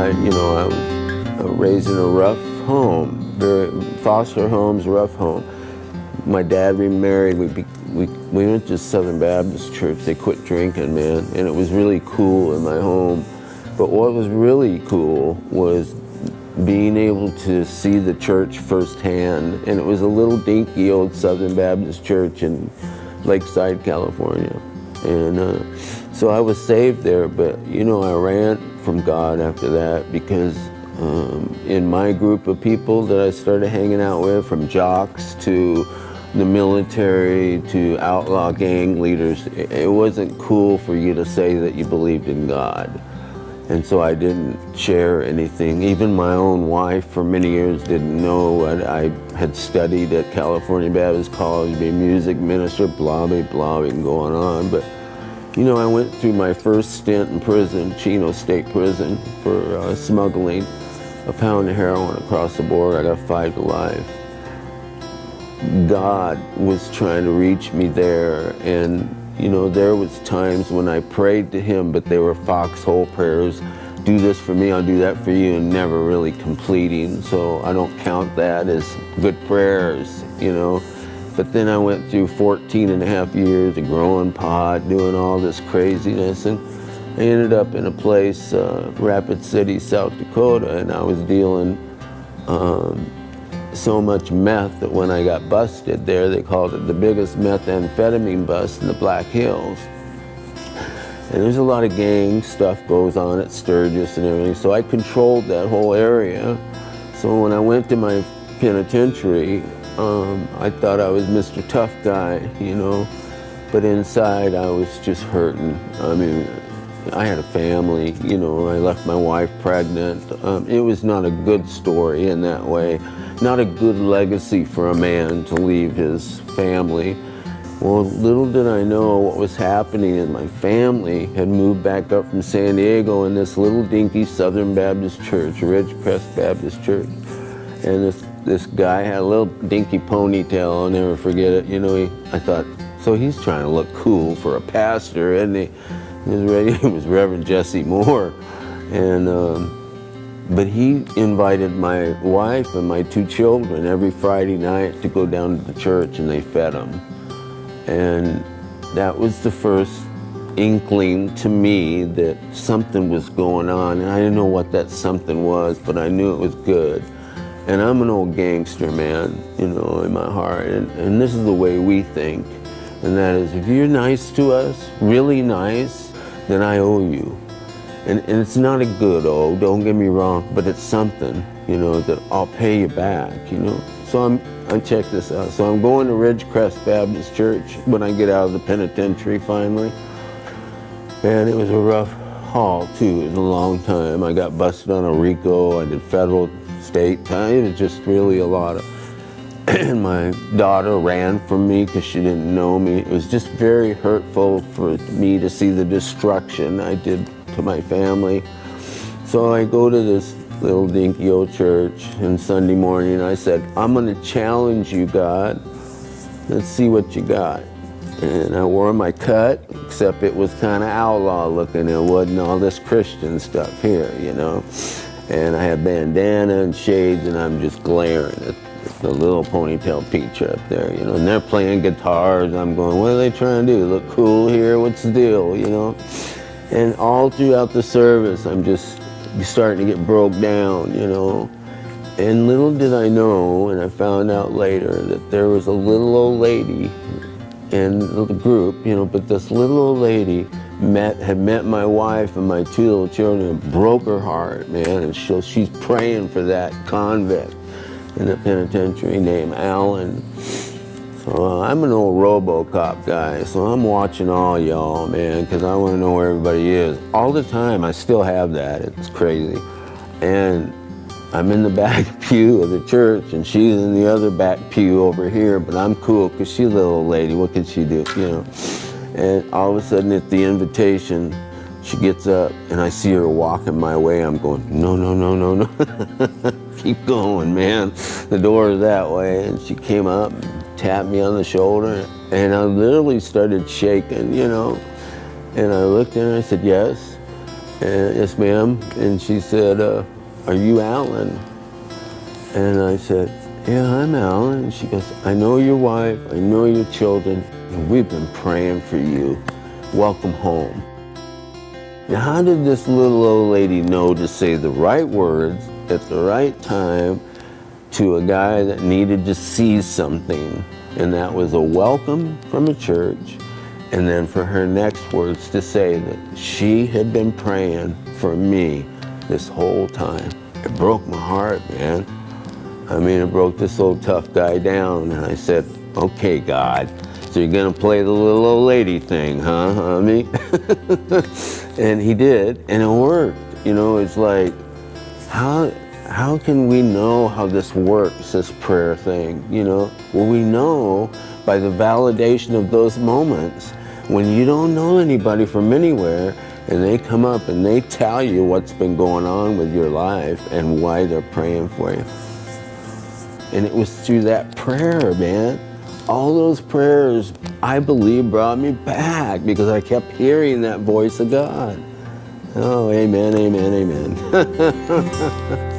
I was raised in a rough home, very foster homes, rough home. My dad remarried. We went to Southern Baptist Church. They quit drinking, man, and it was really cool in my home. But what was really cool was being able to see the church firsthand. And it was a little dinky old Southern Baptist church in Lakeside, California. And so I was saved there, but I ran from God after that because in my group of people that I started hanging out with, from jocks to the military to outlaw gang leaders, it wasn't cool for you to say that you believed in God. And so I didn't share anything. Even my own wife for many years didn't know. I had studied at California Baptist College, be a music minister, blah, blah, blah, and going on. But, I went through my first stint in prison, Chino State Prison, for smuggling a pound of heroin across the border. I got 5 to life. God was trying to reach me there, and there was times when I prayed to him, but they were foxhole prayers. Do this for me, I'll do that for you, and never really completing. So I don't count that as good prayers, But then I went through 14 and a half years of growing pot, doing all this craziness, and I ended up in a place, Rapid City, South Dakota, and I was dealing so much meth that when I got busted there, they called it the biggest methamphetamine bust in the Black Hills. And there's a lot of gang stuff goes on at Sturgis and everything, so I controlled that whole area. So when I went to my penitentiary, I thought I was Mr. Tough Guy, but inside I was just hurting. I mean, I had a family, I left my wife pregnant. It was not a good story in that way. Not a good legacy for a man to leave his family. Well, little did I know what was happening is my family had moved back up from San Diego in this little dinky Southern Baptist church, Ridgecrest Baptist Church. And this guy had a little dinky ponytail, I'll never forget it. I thought, so he's trying to look cool for a pastor, isn't he? He was Reverend Jesse Moore. And but he invited my wife and my 2 children every Friday night to go down to the church, and they fed them. And that was the first inkling to me that something was going on, and I didn't know what that something was, but I knew it was good. And I'm an old gangster, man, in my heart, and this is the way we think, and that is, if you're nice to us, really nice, then I owe you. And it's not a good owe, don't get me wrong, but it's something, that I'll pay you back, So I check this out. So I'm going to Ridgecrest Baptist Church when I get out of the penitentiary finally. And it was a rough haul too, it was a long time. I got busted on a RICO, I did federal, state time. It was just really a lot of, and my daughter ran from me because she didn't know me. It was just very hurtful for me to see the destruction I did to my family. So I go to this little dinky old church, and Sunday morning I said, I'm gonna challenge you, God. Let's see what you got. And I wore my cut, except it was kind of outlaw looking. It wasn't all this Christian stuff here, And I had bandana and shades, and I'm just glaring at the little ponytail preacher up there, And they're playing guitars. I'm going, what are they trying to do? Look cool here? What's the deal, And all throughout the service, I'm just starting to get broke down, And little did I know, and I found out later, that there was a little old lady in the group, but this little old lady had met my wife and my 2 little children, and broke her heart, man. And she's praying for that convict in the penitentiary named Alan. So I'm an old RoboCop guy, so I'm watching all y'all, man, because I want to know where everybody is. All the time, I still have that. It's crazy. And I'm in the back pew of the church, and she's in the other back pew over here, but I'm cool because she's a little old lady. What can she do, And all of a sudden at the invitation, she gets up, and I see her walking my way. I'm going, no, no, no, no, no. Keep going, man. The door is that way. And she came up, tapped me on the shoulder, and I literally started shaking, And I looked at her and I said, yes. And, yes, ma'am. And she said, are you Alan? And I said, yeah, I'm Alan. And she goes, I know your wife, I know your children, and we've been praying for you. Welcome home. Now, how did this little old lady know to say the right words at the right time to a guy that needed to see something? And that was a welcome from a church, and then for her next words to say that she had been praying for me this whole time. It broke my heart, man. I mean, it broke this old tough guy down, and I said, okay, God, so you're gonna play the little old lady thing, huh, honey? And he did, and it worked. You know, it's like, how can we know how this works, this prayer thing, you know? Well, we know by the validation of those moments when you don't know anybody from anywhere and they come up and they tell you what's been going on with your life and why they're praying for you. And it was through that prayer, man. All those prayers, I believe, brought me back because I kept hearing that voice of God. Oh, amen, amen, amen.